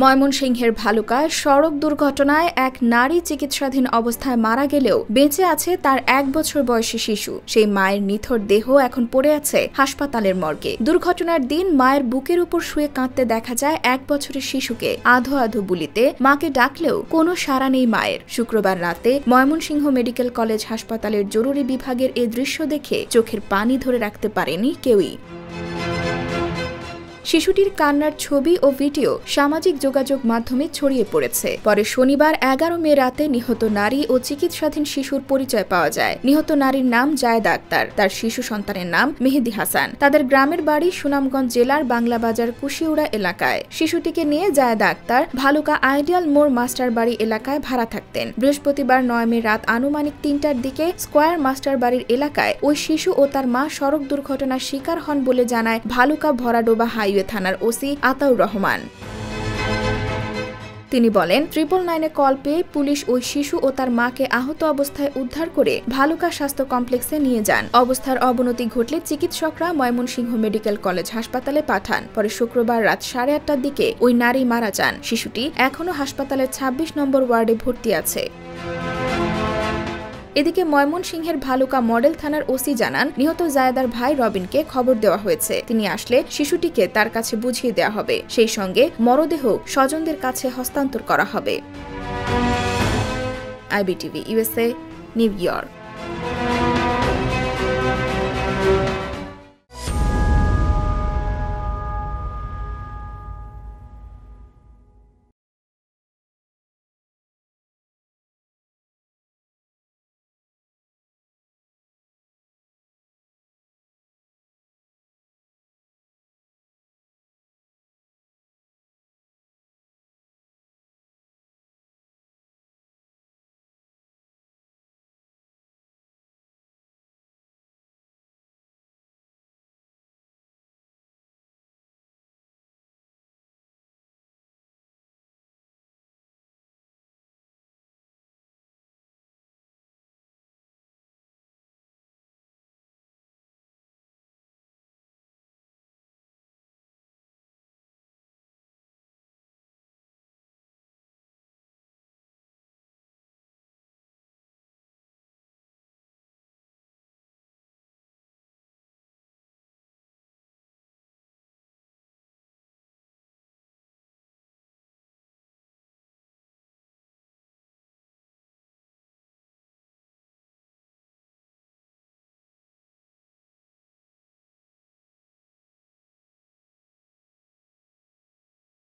ময়মনসিংহের ভালুকায় সড়ক দুর্ঘটনায় এক নারী চিকিৎসাধীন অবস্থায় মারা গেলেও বেঁচে আছে তার 1 বছর বয়সী শিশু। সেই মায়ের নিথর দেহ এখন পড়ে আছে হাসপাতালের মর্গে। দুর্ঘটনার দিন মায়ের বুকের উপর শুয়ে কাঁদতে দেখা যায় 1 বছরের শিশুকে। আধো আধো বুলিতে মাকে ডাকলেও কোনো সাড়া নেই মায়ের। শুক্রবার রাতে ময়মনসিংহ মেডিকেল কলেজ হাসপাতালের জরুরি বিভাগের এ দৃশ্য দেখে চোখের পানি ধরে রাখতে পারেনি কেউই। শিশুটির কান্নার ছবি ও ভিডিও সামাজিক যোগাযোগ মাধ্যমে ছড়িয়ে পড়েছে। পরে শনিবার 11 মে রাতে নিহত নারী ও চিকিৎসাধীন শিশুর পরিচয় পাওয়া যায়। নিহত নারীর নাম জায়েদা আক্তার, তার শিশু সন্তানের নাম মেহেদি হাসান। তাদের গ্রামের বাড়ি সুনামগঞ্জ জেলার বাংলাবাজার কুশিউড়া এলাকায়। শিশুটিকে নিয়ে জায়েদা আক্তার ভালুকা আইডিয়াল মোড় মাস্টার বাড়ি এলাকায় ভাড়া থাকতেন। বৃহস্পতিবার 9 মে রাত আনুমানিক 3টার দিকে স্কয়ার মাস্টার বাড়ির এলাকায় ওই শিশু ও তার মা সড়ক দুর্ঘটনার শিকার হন বলে জানায় ভালুকা ভরাডোবা হাইওয়ে থানার ওসি আতাউর রহমান। তিনি বলেন, 999-এ কল পেয়ে পুলিশ ওই শিশু ও তার মাকে আহত অবস্থায় উদ্ধার করে ভালুকা স্বাস্থ্য কমপ্লেক্সে নিয়ে যান। অবস্থার অবনতি ঘটলে চিকিৎসকরা ময়মনসিংহ মেডিকেল কলেজ হাসপাতালে পাঠান। পরে শুক্রবার রাত 8:30টার দিকে ওই নারী মারা যান। শিশুটি এখনও হাসপাতালের 26 নম্বর ওয়ার্ডে ভর্তি আছে। এদিকে ময়মনসিংহের ভালুকা মডেল থানার ওসি জানান, নিহত জায়েদার ভাই রবিনকে খবর দেওয়া হয়েছে। তিনি আসলে শিশুটিকে তার কাছে বুঝিয়ে দেওয়া হবে। সেই সঙ্গে মরদেহ স্বজনদের কাছে হস্তান্তর করা হবে। IBTV USA, new York.